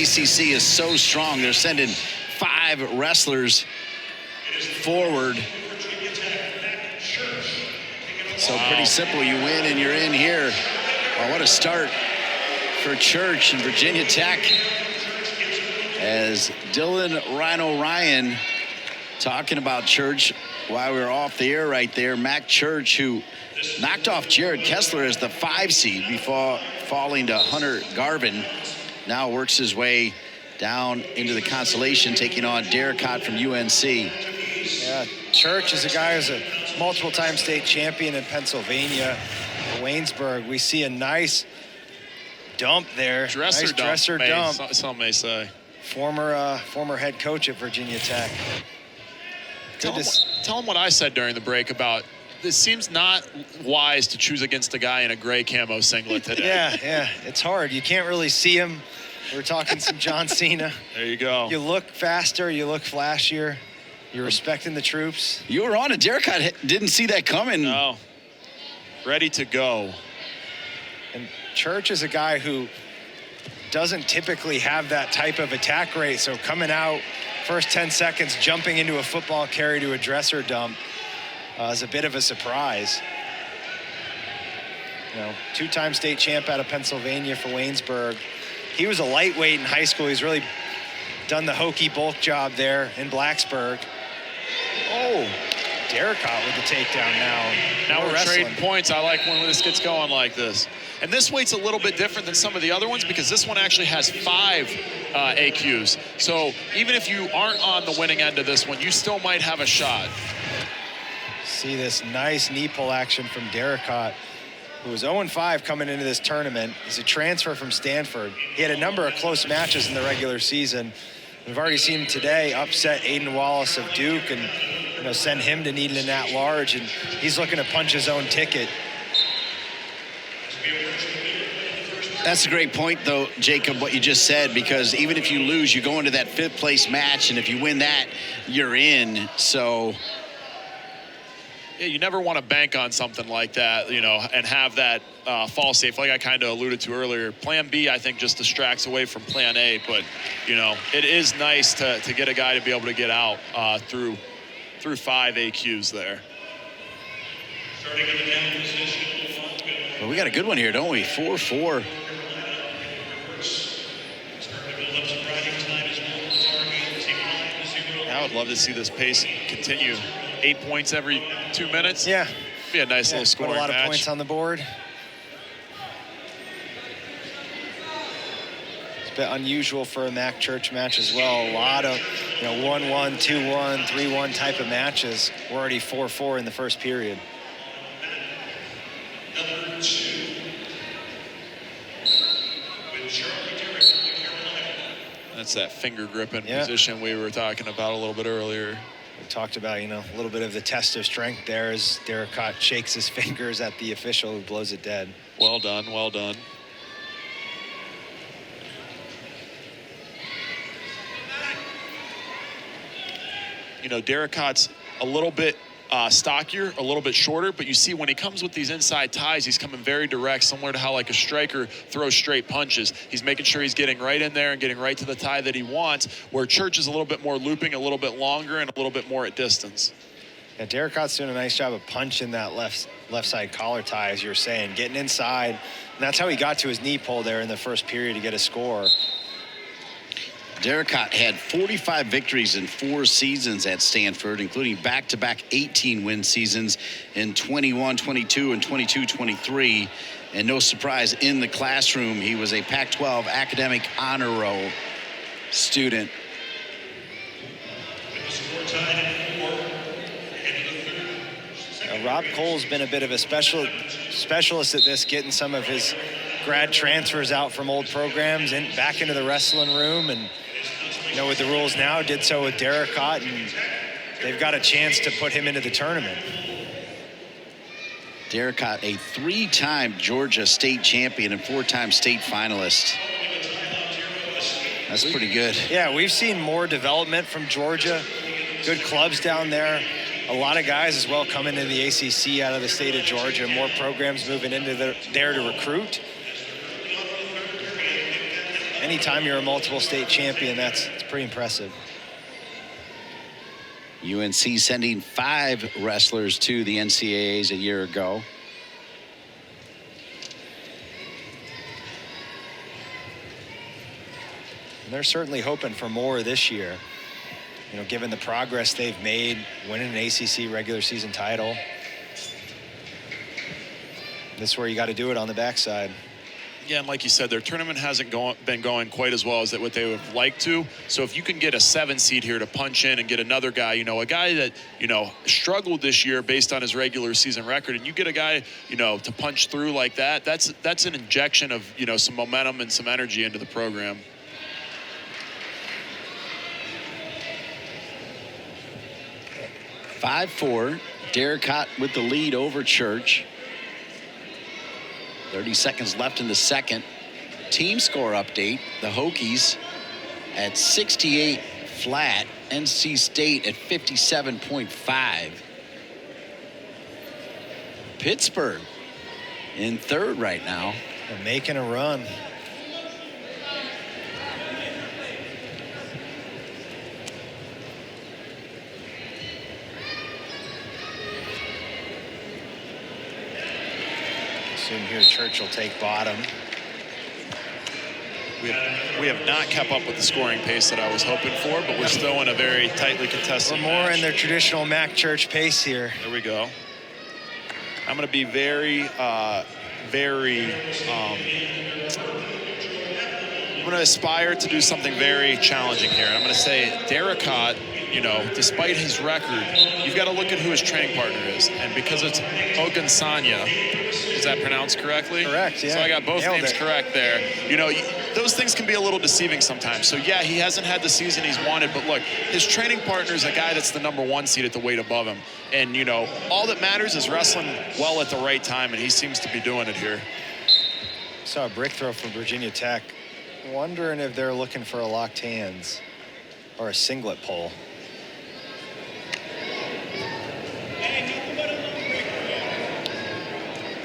ACC is so strong. They're sending 5 wrestlers forward. So pretty simple. You win and you're in here. Well, what a start for Church and Virginia Tech. As Dylan Rhino Ryan talking about Church while we were off the air right there. Mac Church, who knocked off Jared Kessler as the 5 seed before falling to Hunter Garvin, now works his way down into the consolation, taking on Darracott from UNC. Yeah, Church is a guy who's a multiple-time state champion in Pennsylvania. Waynesburg, we see a nice dump there. Dresser dump. Some may say. Former head coach at Virginia Tech. Tell him what I said during the break about this. Seems not wise to choose against a guy in a gray camo singlet today. Yeah, it's hard. You can't really see him. We're talking some John Cena. There you go. You look faster, you look flashier. You're respecting the troops. You were on it. Darracott didn't see that coming. No. Ready to go. And Church is a guy who doesn't typically have that type of attack rate. So coming out, first 10 seconds, jumping into a football carry to a dresser dump is a bit of a surprise. You know, 2-time state champ out of Pennsylvania for Waynesburg. He was a lightweight in high school. He's really done the hokey bulk job there in Blacksburg. Oh, Darracott with the takedown now. Now we're trading points. I like when this gets going like this. And this weight's a little bit different than some of the other ones because this one actually has 5 AQs. So even if you aren't on the winning end of this one, you still might have a shot. See this nice knee pull action from Darracott, who was 0-5 coming into this tournament. He's a transfer from Stanford. He had a number of close matches in the regular season. We've already seen him today upset Aiden Wallace of Duke and send him to Needham at-large, and he's looking to punch his own ticket. That's a great point, though, Jacob, what you just said, because even if you lose, you go into that 5th place match, and if you win that, you're in. So yeah, you never want to bank on something like that, and have that fall safe, like I kind of alluded to earlier. Plan B, I think, just distracts away from Plan A, but, it is nice to get a guy to be able to get out through 5 AQs there. Well, we got a good one here, don't we? 4-4. I would love to see this pace continue. 8 points every 2 minutes. Yeah. Be a nice little scoring match. Put a lot of match. points on the board. It's a bit unusual for a MAC Church match as well. A lot of 1-1, 2-1, 3-1 type of matches. We're already 4-4 in the first period. Number 2. That's that finger gripping position we were talking about a little bit earlier. We talked about, a little bit of the test of strength there as Darracott shakes his fingers at the official who blows it dead. Well done, well done. Darracott's a little bit stockier, a little bit shorter, but you see when he comes with these inside ties, he's coming very direct, similar to how like a striker throws straight punches. He's making sure he's getting right in there and getting right to the tie that he wants, where Church is a little bit more looping, a little bit longer, and a little bit more at distance. Yeah, Darracott's doing a nice job of punching that left side collar tie, as you're saying, getting inside. And that's how he got to his knee pull there in the first period to get a score. Darracott had 45 victories in 4 seasons at Stanford, including back-to-back 18-win seasons in 21-22 and 22-23. And no surprise, in the classroom, he was a Pac-12 academic honor roll student. Rob Cole's been a bit of a specialist at this, getting some of his grad transfers out from old programs and back into the wrestling room. And with the rules now, did so with Darracott, and they've got a chance to put him into the tournament. Darracott, a 3-time Georgia state champion and 4-time state finalist. That's pretty good. Yeah, we've seen more development from Georgia. Good clubs down there. A lot of guys as well coming into the ACC out of the state of Georgia. More programs moving into there to recruit. anytime you're a multiple state champion, it's pretty impressive. UNC sending 5 wrestlers to the NCAAs a year ago. And they're certainly hoping for more this year. You know, given the progress they've made, winning an ACC regular season title. This is where you got to do it on the backside. Yeah, and like you said, their tournament hasn't been going quite as well as what they would like to. So if you can get a 7 seed here to punch in and get another guy, you know, a guy that, you know, struggled this year based on his regular season record, and you get a guy, you know, to punch through like that, that's an injection of, you know, some momentum and some energy into the program. (5-4). Darracott with the lead over Church. 30 seconds left in the second. Team score update. The Hokies at 68 flat. NC State at 57.5. Pittsburgh in third right now. They're making a run. Soon here, Church will take bottom. We have not kept up with the scoring pace that I was hoping for, but we're still in a very tightly contested We're more match. in their traditional Mac Church pace here. There we go. I'm going to be very I'm going to aspire to do something very challenging here. I'm going to say Darracott, you know, despite his record, you've got to look at who his training partner is. And because it's Ogunsanya, is that pronounced correctly? Correct, yeah. So I got both Nailed names it. correct there. You know, those things can be a little deceiving sometimes. So, yeah, he hasn't had the season he's wanted. But, look, his training partner is a guy that's the #1 seed at the weight above him. And, you know, all that matters is wrestling well at the right time, and he seems to be doing it here. Saw a brick throw from Virginia Tech. Wondering if they're looking for a locked hands or a singlet pull.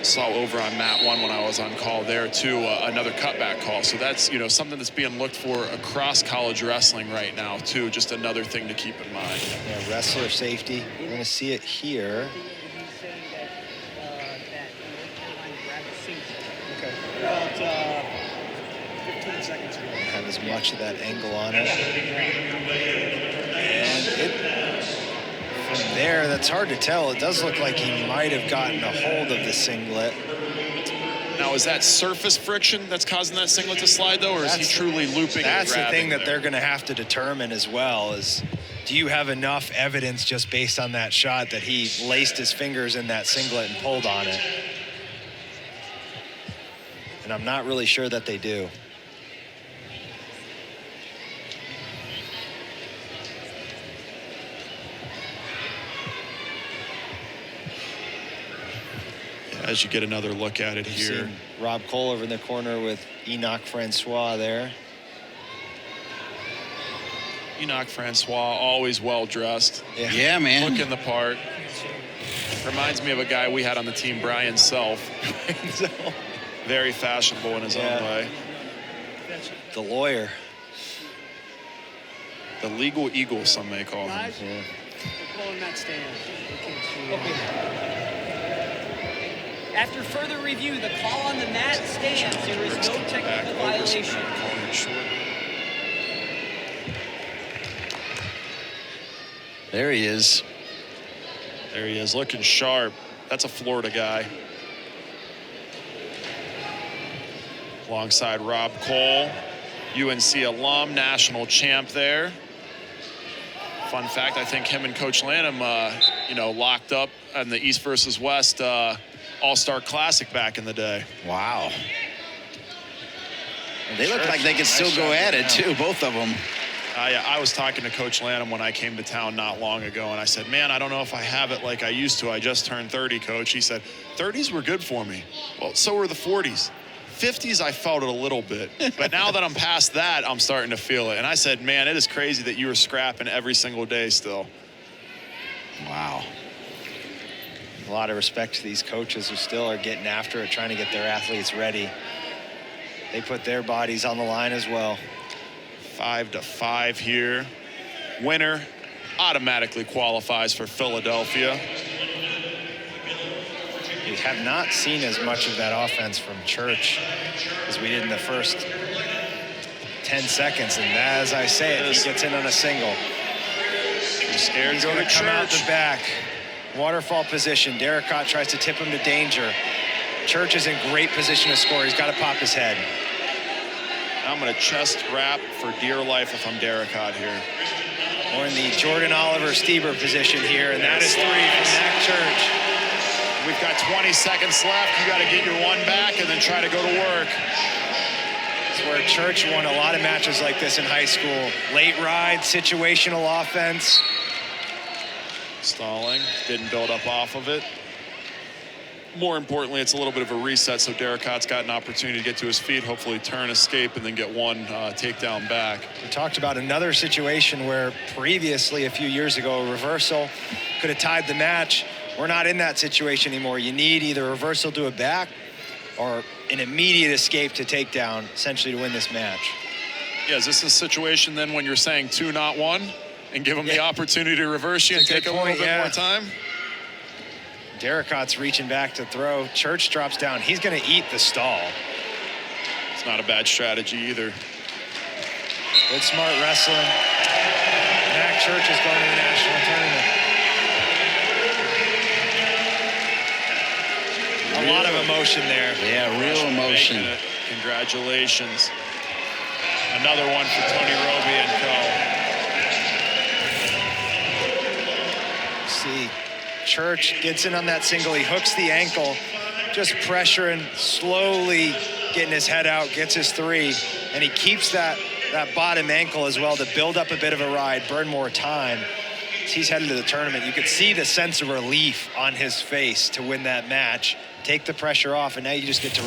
Saw over on Mat 1 when I was on call there too, another cutback call. So that's, you know, something that's being looked for across college wrestling right now too. Just another thing to keep in mind. Yeah, wrestler safety. We're going to see it here. Have as much of that angle on it. And from there, that's hard to tell. It does look like he might have gotten a hold of the singlet. Now, is that surface friction that's causing that singlet to slide, though, or is he truly looping and That's the grabbing thing that there? they're going to have to determine as well is, do you have enough evidence just based on that shot that he laced his fingers in that singlet and pulled on it? And I'm not really sure that they do. As you get another look at it here. Seen Rob Cole over in the corner with Enoch Francois there. Enoch Francois, always well-dressed. Yeah, man. Looking the part. Reminds me of a guy we had on the team, Brian Self. Very fashionable in his own way. The lawyer. The legal eagle, some may call him. Guys, Yeah. we're pulling that stand. After further review, the call on the mat stands. There is no technical violation. There he is. There he is, looking sharp. That's a Florida guy. Alongside Rob Cole, UNC alum, national champ there. Fun fact, I think him and Coach Lanham, you know, locked up in the East versus West All-Star Classic back in the day. Wow. They look like they could still go at it, too, both of them. I was talking to Coach Lanham when I came to town not long ago, and I said, man, I don't know if I have it like I used to. I just turned 30, Coach. He said, 30s were good for me. Well, so were the 40s. 50s, I felt it a little bit. But now that I'm past that, I'm starting to feel it. And I said, man, it is crazy that you were scrapping every single day still. Wow. A lot of respect to these coaches who still are getting after it, trying to get their athletes ready. they put their bodies on the line as well. 5-5 here. Winner automatically qualifies for Philadelphia. We have not seen as much of that offense from Church as we did in the first 10 seconds. And as I say it, he gets in on a single. He's scared He's to go going to to come out Church. the back. Waterfall position. Darracott tries to tip him to danger. Church is in great position to score. He's got to pop his head. I'm going to chest wrap for dear life if I'm Darracott here. We're in the Jordan Oliver Stieber position here, and that is 3 from Mac Church. We've got 20 seconds left. You got to get your one back and then try to go to work. It's where Church won a lot of matches like this in high school. Late ride, situational offense. Stalling, didn't build up off of it. More importantly, it's a little bit of a reset, so Darracott's got an opportunity to get to his feet, hopefully turn, escape, and then get one takedown back. We talked about another situation where previously, a few years ago, a reversal could have tied the match. We're not in that situation anymore. You need either a reversal to a back or an immediate escape to takedown, essentially to win this match. Yeah, is this a situation then when you're saying 2, not 1, and give him the opportunity to reverse you and take a little bit more time? Darracott's reaching back to throw. Church drops down. He's going to eat the stall. It's not a bad strategy either. Good, smart wrestling. Mac Church is going to the national tournament. A lot of emotion there. Yeah, real emotion. Congratulations. Another one for Tony Roby and co. See, Church gets in on that single. He hooks the ankle, just pressuring, slowly getting his head out, gets his 3, and he keeps that bottom ankle as well to build up a bit of a ride, burn more time. As he's headed to the tournament, you could see the sense of relief on his face to win that match, take the pressure off, and now you just get to